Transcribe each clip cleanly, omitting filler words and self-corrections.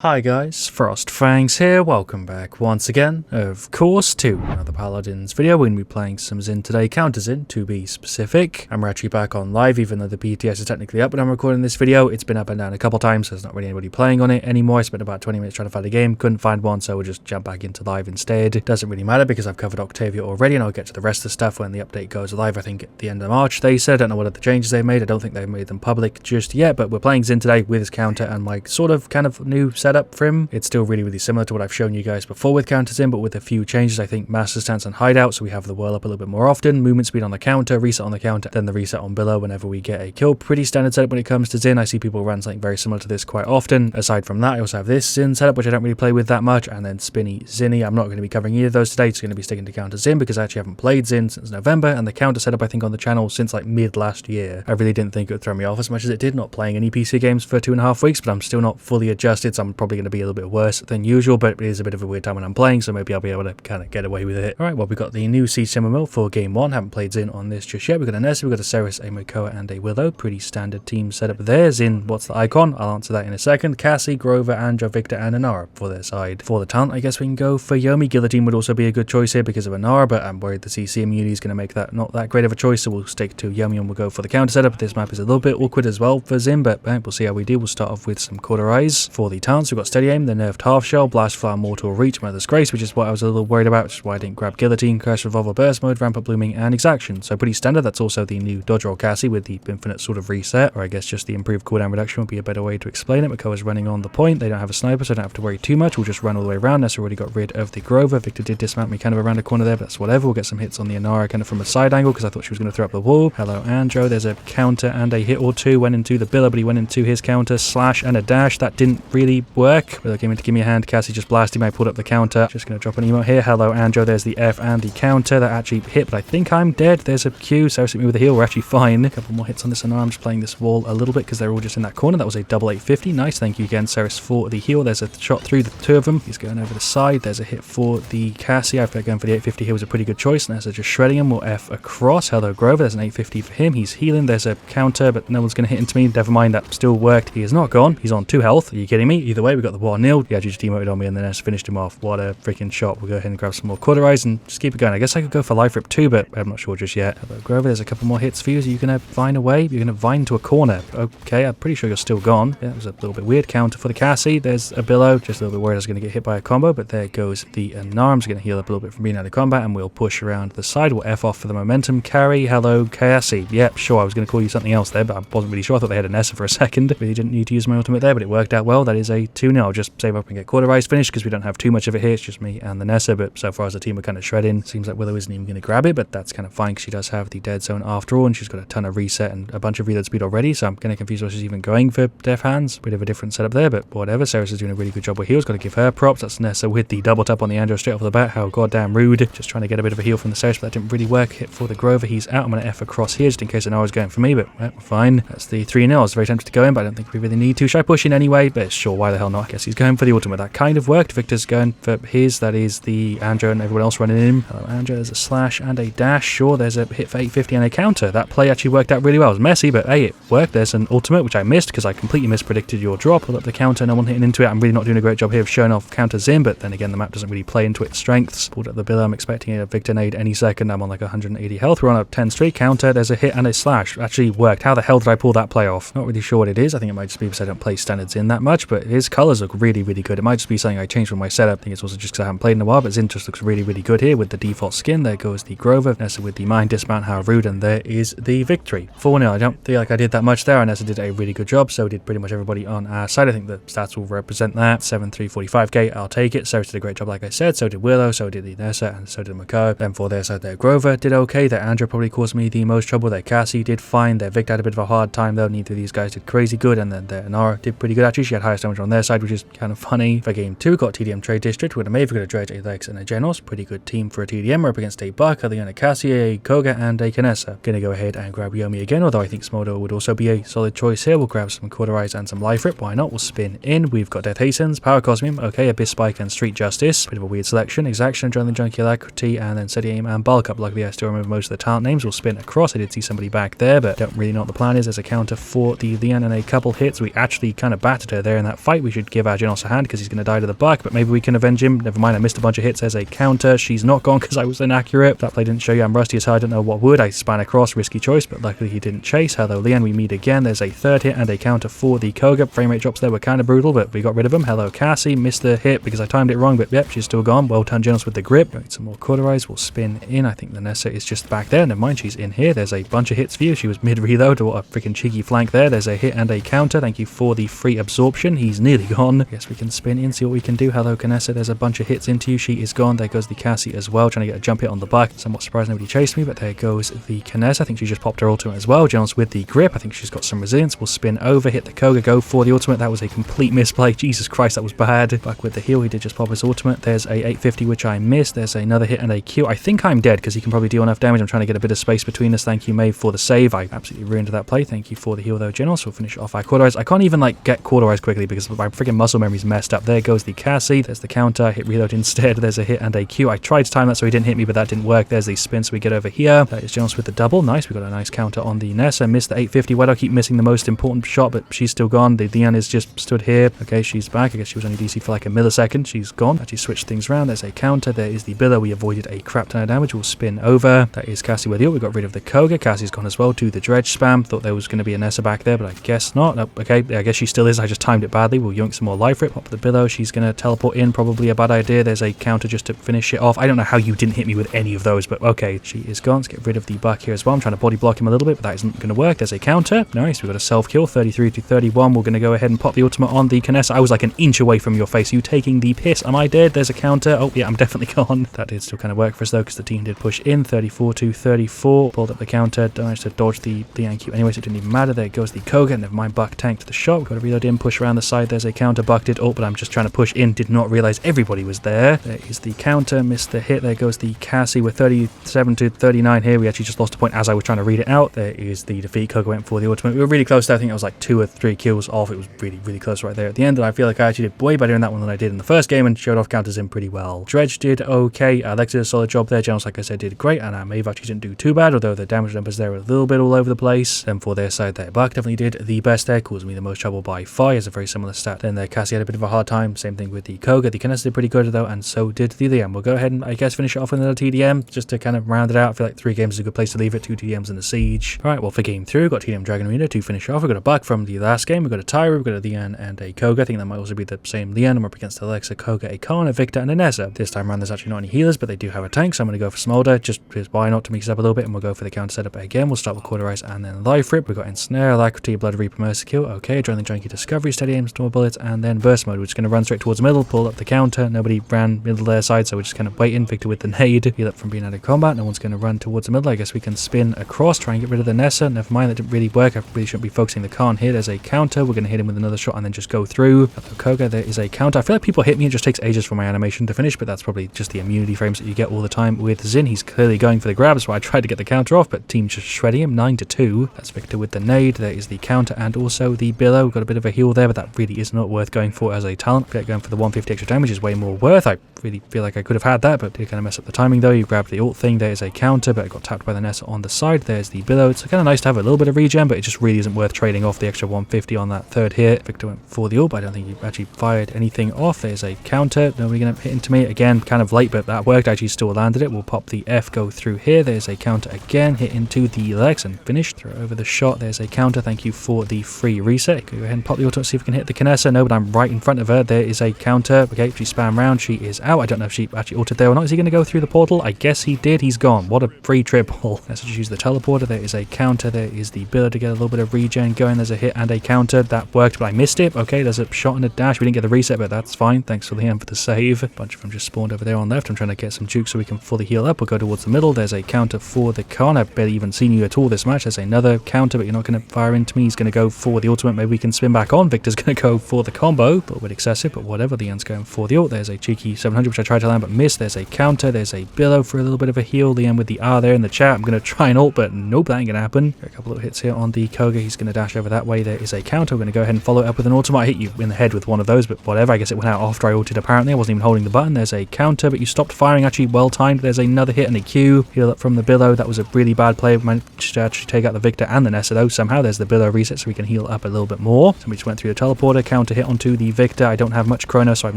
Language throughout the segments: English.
Hi guys, FrostFangs here, welcome back once again, of course, to another Paladins video. We're going to be playing some Zhin today, Counter Zhin to be specific. I'm actually back on live even though the PTS is technically up when I'm recording this video. It's been up and down a couple times, so there's not really anybody playing on it anymore. I spent about 20 minutes trying to find a game, couldn't find one, so we'll just jump back into live instead. It doesn't really matter because I've covered Octavia already and I'll get to the rest of the stuff when the update goes live. I think at the end of March they said. I don't know what other changes they've made, I don't think they've made them public just yet, but we're playing Zhin today with his counter and my sort of kind of new setup for him. It's still really similar to what I've shown you guys before with Counter Zhin, but with a few changes. I think Master Stance and Hideout, so we have the whirl up a little bit more often, movement speed on the counter, reset on the counter, then the reset on below whenever we get a kill. Pretty standard setup when it comes to Zhin. I see people run something very similar to this quite often. Aside from that, I also have this Zhin setup, which I don't really play with that much, and then Spinny Zinny. I'm not going to be covering either of those today. It's going to be sticking to Counter Zhin because I actually haven't played Zhin since November, and the counter setup I think on the channel since like mid last year. I really didn't think it would throw me off as much as it did, not playing any PC games for 2.5 weeks, but I'm still not fully adjusted, so I'm probably going to be a little bit worse than usual, but it is a bit of a weird time when I'm playing, so maybe I'll be able to kind of get away with it. Alright, well, we've got the new Siege Simmer Mill for Game 1. Haven't played Zhin on this just yet. We've got a Nessa, we've got a Ceres, a Mokoa, and a Willow. Pretty standard team setup there. Zhin, what's the icon? I'll answer that in a second. Cassie, Grover, Andra, Victor, and Inara for their side. For the talent, I guess we can go for Yomi. Guillotine would also be a good choice here because of Inara, but I'm worried the CC immunity is going to make that not that great of a choice, so we'll stick to Yomi and we'll go for the counter setup. This map is a little bit awkward as well for Zhin, but we'll see how we do. We'll start off with some Cauterize. For the talents, we've got Steady Aim, the nerfed Half Shell, Blast Flower, Mortal Reach, Mother's Grace, which is what I was a little worried about, which is why I didn't grab Guillotine, Curse Revolver, Burst Mode, Ramp Up Blooming, and Exaction. So pretty standard. That's also the new Dodge Roll Cassie with the infinite sort of reset, or I guess just the improved cooldown reduction would be a better way to explain it. Mokoa's running on the point. They don't have a sniper, so I don't have to worry too much. We'll just run all the way around. Nessa already got rid of the Grover. Victor did dismount me kind of around the corner there, but that's whatever. We'll get some hits on the Inara kind of from a side angle because I thought she was going to throw up the wall. Hello, Andro. There's a counter and a hit or two. Went into the Billa, but he went into his counter, slash, and a dash. That didn't really work. Willow came in to give me a hand. Cassie just blasted me. I pulled up the counter. Just going to drop an emote here. Hello, Andro. There's the F and the counter. That actually hit, but I think I'm dead. There's a Q. Ceres hit me with a heal. We're actually fine. A couple more hits on this Inara. I'm just playing this wall a little bit because they're all just in that corner. That was a double 850. Nice. Thank you again, Ceres, for the heal. There's a shot through the two of them. He's going over the side. There's a hit for the Cassie. I feel like going for the 850 here was a pretty good choice. Nessa just shredding him. We'll F across. Hello, Grover. There's an 850 for him. He's healing. There's a counter, but no one's going to hit into me. Never mind. That still worked. He is not gone. He's on 2 health. Are you kidding me? Either way, we got the war nil. He actually just demoted on me and then Nessa finished him off. What a freaking shot. We'll go ahead and grab some more Cauterize and just keep it going. I guess I could go for Life Rip too, but I'm not sure just yet. Hello, Grover. There's a couple more hits for you. So you're going to vine away. You're going to vine to a corner. Okay, I'm pretty sure you're still gone. Yeah, it was a little bit weird. Counter for the Cassie. There's a Billow. Just a little bit worried I was going to get hit by a combo, but there goes the Inara. I'm just going to heal up a little bit from being out of combat and we'll push around the side. We'll F off for the momentum carry. Hello, Cassie. Yep, sure. I was going to call you something else there, but I wasn't really sure. I thought they had a Nessa for a second. Really didn't need to use my ultimate there, but it worked out well. That is a 2-0. I'll just save up and get Cauterize finished because we don't have too much of it here. It's just me and the Nessa, but so far as the team are kind of shredding. Seems like Willow isn't even going to grab it, but that's kind of fine because she does have the dead zone after all, and she's got a ton of reset and a bunch of reload speed already, so I'm kind of confused why she's even going for Death Hands. Bit of a different setup there, but whatever. Ceres is doing a really good job with heals. Got to give her props. That's Nessa with the double tap on the Andro straight off the bat. How goddamn rude. Just trying to get a bit of a heal from the Ceres, but that didn't really work. Hit for the Grover. He's out. I'm going to F across here just in case Inara's going for me, but we're fine. That's the 3-0. I was very tempted to go in, but I don't think we really need to. Should I push in anyway? But sure, why the hell not? I guess he's going for the ultimate. That kind of worked. Victor's going for his. That is the Andro and everyone else running in. Hello, Andro. There's a slash and a dash. Sure, there's a hit for 850 and a counter. That play actually worked out really well. It was messy, but hey, it worked. There's an ultimate, which I missed because I completely mispredicted your drop. Pull up the counter, no one hitting into it. I'm really not doing a great job here of showing off Counter Zhin, but then again, the map doesn't really play into its strengths. Pulled up the Billa. I'm expecting a Victor nade any second. I'm on like 180 health. We're on a 10 streak. Counter. There's a hit and a slash. Actually worked. How the hell did I pull that play off? Not really sure what it is. I think it might just be because I don't play standards in that much, but his colors look really good. It might just be something I changed with my setup. I think it's also just because I haven't played in a while, but Zhin just looks really good here with the default skin. There goes the Grover. Nessa with the Mind Dismount. How rude. And there is the victory. 4-0. I don't feel like I did that much there. Nessa did a really good job. So did pretty much everybody on our side. I think the stats will represent that. 7-3-45k. I'll take it. Ceres did a great job, like I said. So did Willow. So did the Nessa. And so did Mokoa. Then for their side, their Grover did okay. Their Andra probably caused me the most trouble. Their Cassie did fine. Their Victor had a bit of a hard time though. Neither of these guys did crazy good. And then their Inara did pretty good actually. She had highest damage on their side, which is kind of funny. For game 2, got TDM Trade District with a Maeve, got a Dredge, a Lex, and a Genos. Pretty good team for a TDM. We're up against a Buck, a Leona Cassie, a Koga, and a Kanessa. Gonna go ahead and grab Yomi again, although I think Smolder would also be a solid choice here. We'll grab some Cauterize and some Life Rip. Why not? We'll spin in. We've got Death Hastens, Power Cosmium, okay, Abyss Spike, and Street Justice. Bit of a weird selection. Exaction, Adrenaline Junkie, Alacrity, and then Steady Aim and Bulk Up. Luckily, I still remember most of the talent names. We'll spin across. I did see somebody back there, but don't really know what the plan is. There's a counter for the Leon and a couple hits. We actually kind of battered her there in that fight. We should give our Genos a hand because he's going to die to the buck, but maybe we can avenge him. Never mind, I missed a bunch of hits. There's a counter. She's not gone because I was inaccurate. That play didn't show you I'm rusty as hell. I don't know what would. I span across, risky choice, but luckily he didn't chase. Hello, Leon. We meet again. There's a third hit and a counter for the Koga. Frame rate drops there were kind of brutal, but we got rid of him. Hello, Cassie. Missed the hit because I timed it wrong, but yep, she's still gone. Well done, Genos with the grip. Got some more cauterize. We'll spin in. I think the Nessa is just back there. Never mind, she's in here. There's a bunch of hits for you. She was mid-reload. What a freaking cheeky flank there. There's a hit and a counter. Thank you for the free absorption. He's nearly gone. I guess we can spin in, see what we can do. Hello, Canessa. There's a bunch of hits into you. She is gone. There goes the Cassie as well, trying to get a jump hit on the buck. Somewhat surprised nobody chased me, but there goes the Canessa. I think she just popped her ultimate as well. Genos with the grip. I think she's got some resilience. We'll spin over, hit the Koga, go for the ultimate. That was a complete misplay. Jesus Christ, that was bad. Back with the heal. He did just pop his ultimate. There's a 850, which I missed. There's another hit and a Q. I think I'm dead because he can probably deal enough damage. I'm trying to get a bit of space between us. Thank you, Maeve, for the save. I absolutely ruined that play. Thank you for the heal, though, Genos. We'll finish off our cauterize. I can't even, like, get cauterize quickly because my freaking muscle memory's messed up. There goes the Cassie. There's the counter. Hit reload instead. There's a hit and a Q. I tried to time that so he didn't hit me, but that didn't work. There's the spin, so we get over here. That is Genos with the double. Nice. We got a nice counter on the Nessa. Missed the 850. Why do I keep missing the most important shot? But she's still gone. The Dian is just stood here. Okay, she's back. I guess she was only DC for like a millisecond. She's gone. Actually switched things around. There's a counter. There is the Biller. We avoided a crap ton of damage. We'll spin over. That is Cassie with the ult. We got rid of the Koga. Cassie's gone as well to the dredge spam. Thought there was going to be a Nessa back there, but I guess not. Nope. Okay, I guess she still is. I just timed it badly. We'll yoink some more life for it. Pop the Billow. She's going to teleport in. Probably a bad idea. There's a counter just to finish it off. I don't know how you didn't hit me with any of those, but okay. She is gone. Let's get rid of the buck here as well. I'm trying to body block him a little bit, but that isn't going to work. There's a counter. Nice. We've got a self-kill. 33 to 31. We're going to go ahead and pop the ultimate on the Canessa. I was like an inch away from your face. Are you taking the piss? Am I dead? There's a counter. Oh, yeah, I'm definitely gone. That did still kind of work for us, though, because the team did push in. 34 to 34. Pulled up the counter. Managed to dodge the DNQ. Anyways, it didn't even matter. There goes the Koga. Never mind, buck tanked the shot. We've got to reload in, push around the side. There's a counter. Buck did ult, but I'm just trying to push in. Did not realize everybody was there. There is the counter. Missed the hit. There goes the Cassie. We're 37 to 39 here. We actually just lost a point as I was trying to read it out. There is the defeat. Koga went for the ultimate. We were really close there. I think I was like 2 or 3 kills off. It was really, really close right there at the end, and I feel like I actually did way better in that one than I did in the first game and showed off counters in pretty well. Dredge did okay. Alex did a solid job there. Genos, like I said, did great, and Maeve actually didn't do too bad, although the damage numbers there were a little bit all over the place. Then for their side there, Buck definitely did the best there, caused me the most trouble by far. He has a very similar stat. Then there, Cassie had a bit of a hard time. Same thing with the Koga. The Canessa did pretty good though, and so did the Liam. We'll go ahead and I guess finish it off with another TDM just to kind of round it out. I feel like 3 games is a good place to leave it. 2 TDMs in the siege. Alright, well for game 3, we've got TDM Dragon Arena to finish off. We've got a Buck from the last game. We've got a Tyra, we've got a Lian and a Koga. I think that might also be the same Lian. I'm up against Alexa, Koga, a Khan, a Victor, and a Nessa. This time around there's actually not any healers, but they do have a tank, so I'm going to go for Smolder, just because why not, to mix it up a little bit, and we'll go for the counter setup again. We'll start with Cauterize and then Life Rip. We've got Ensnare, Alacrity, Blood Reaper, Mercy Kill. Okay, Adrenaline Junkie, Discovery, Steady Aim, Storm Bullets, and then Burst Mode. We're just going to run straight towards the middle, pull up the counter. Nobody ran middle their side, so we're just kind of waiting. Victor with the nade, heal up from being out of combat. No one's going to run towards the middle. I guess we can spin across, try and get rid of the Nessa. Never mind, that didn't really work. I really shouldn't be focusing the Khan here. There's a counter. We're going to hit him with another shot and then just go through. Koga, there is a counter. I feel like people hit me, it just takes ages for my animation to finish, but that's probably just the immunity frames that you get all the time with Zhin. He's clearly going for the grab, so I tried to get the counter off, but team just shredding him. 9 to 2. That's Victor with the nade. There is the counter and also the Billow. We've got a bit of a heal there, but that really is not worth going for as a talent. I feel like going for the 150 extra damage is way more worth. I really feel like I could have had that, but did kind of mess up the timing though. You grabbed the ult thing. There is a counter, but it got tapped by the Nessa on the side. There's the Billow. It's kind of nice to have a little bit of regen, but it just really isn't worth trading off the extra 150 on that third hit. Victor went for the ult, but I don't think he actually fired anything off. There's a counter. Nobody going to hit into me. Again, kind of late, but that worked. Actually still landed it. We'll pop the F, go through here. There's a counter again. Hit into the legs and finish. Throw over the shot. There's a counter. Thank you for the free reset. Go ahead and pop the ultimate, see if we can hit the Canessa. No, but I'm right in front of her. There is a counter. Okay, if she spam round, she is out. I don't know if she actually ulted there or not. Is he going to go through the portal? I guess he did. He's gone. What a free triple. Let's just use the teleporter. There is a counter. There is the Biller to get a little bit of regen going. There's a hit and a counter. That worked, but I missed it. Okay, there's a shot and a dash. We didn't get the reset, but that's fine. Thanks for the end for the save. A bunch of them just spawned over there on left. I'm trying to get some juke so we can fully heal up. We'll go towards the middle. There's a counter for the Khan. I've barely even seen you at all this match. There's another counter, but you're not going to fire into me. He's going to go for the ultimate. Maybe we can spin back on. Victor's going to go for the combo. A little bit excessive, but whatever. The end's going for the ult. There's a cheeky 700, which I tried to land but missed. There's a counter. There's a Billow for a little bit of a heal. The end with the R there in the chat. I'm going to try and ult, but nope, that ain't going to happen. Got a couple of hits here on the Koga. He's going to dash over that way. There is a counter. We're going to go ahead and follow it up with an ultimate. I hit you in the head with one of those, but whatever. I guess it went out after I ulted apparently. I wasn't even holding the button. There's a counter, but you stopped firing. Actually well timed. There's another hit and a Q. Heal up from the Billow. That was a really bad play. Managed to actually take out the Victor and the Nessa though. Somehow there's the Billow reset so we can heal up a little bit more. Somebody just went through the teleporter. counter hit onto the Victor. I don't have much chrono, so I'm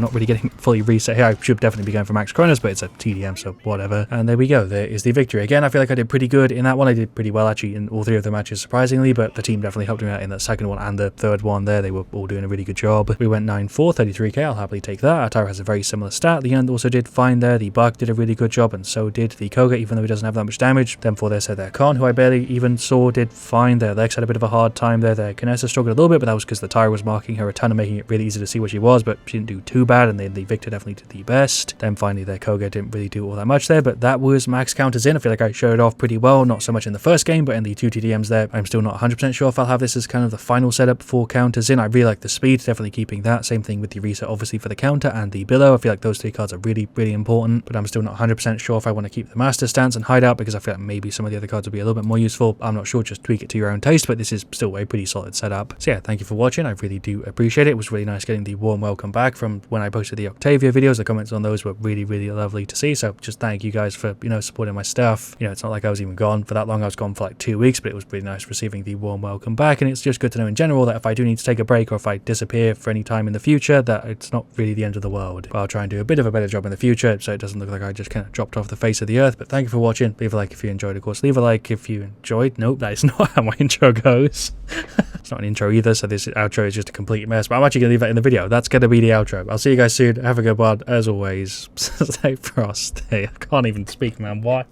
not really getting fully reset here. I should definitely be going for max chronos, but it's a TDM, so whatever. And there we go. There is the victory. Again, I feel like I did pretty good in that one. I did pretty well actually in all 3 of the matches, surprisingly, but the team definitely helped me out in that second one and the third one there. They were all doing a really good job. We went 9-4, 33k. I'll happily take that. Our tower has a very similar stat. The end also did fine there. The Buck did a really good job, and so did the Koga, even though he doesn't have that much damage. Then for their Con, who I barely even saw, did fine there. Lex had a bit of a hard time there. Their Kinessa struggled a little bit, but that was because the tower was marking her a ton and making it really easy to see where she was, but she didn't do too bad, and then the Victor definitely did the best. Then finally their Koga didn't really do all that much there, but that was max counters in. I feel like I showed it off pretty well, not so much in the first game, but in the 2 TDMs there, I'm still not 100% sure if I'll have this as kind of the final setup for counters in. I really like the speed, definitely keeping that. Same thing with the reset, obviously, for the counter and the billow. I feel like those 3 cards are really, really important, but I'm still not 100% sure if I want to keep the master stance and hideout, because I feel like maybe some of the other cards will be a little bit more useful. I'm not sure, just tweak it to your own taste, but this is still a pretty solid setup. So yeah, thank you for watching. I really do appreciate it. It was really nice getting the warm welcome back from when I posted the Octavia videos. The comments on those were really, really lovely to see. So just thank you guys for, supporting my stuff. It's not like I was even gone for that long. I was gone for like 2 weeks, but it was really nice receiving the warm welcome back. And it's just good to know in general that if I do need to take a break or if I disappear for any time in the future, that it's not really the end of the world. But I'll try and do a bit of a better job in the future so it doesn't look like I just kind of dropped off the face of the earth. But thank you for watching. Leave a like if you enjoyed, of course. Leave a like if you enjoyed. Nope, that is not how my intro goes. It's not an intro either, so this outro is just a complete mess. But I'm actually going to leave that in the video. That's going to be the outro. I'll see you guys soon. Have a good one. As always, stay frost. Hey, I can't even speak, man. What?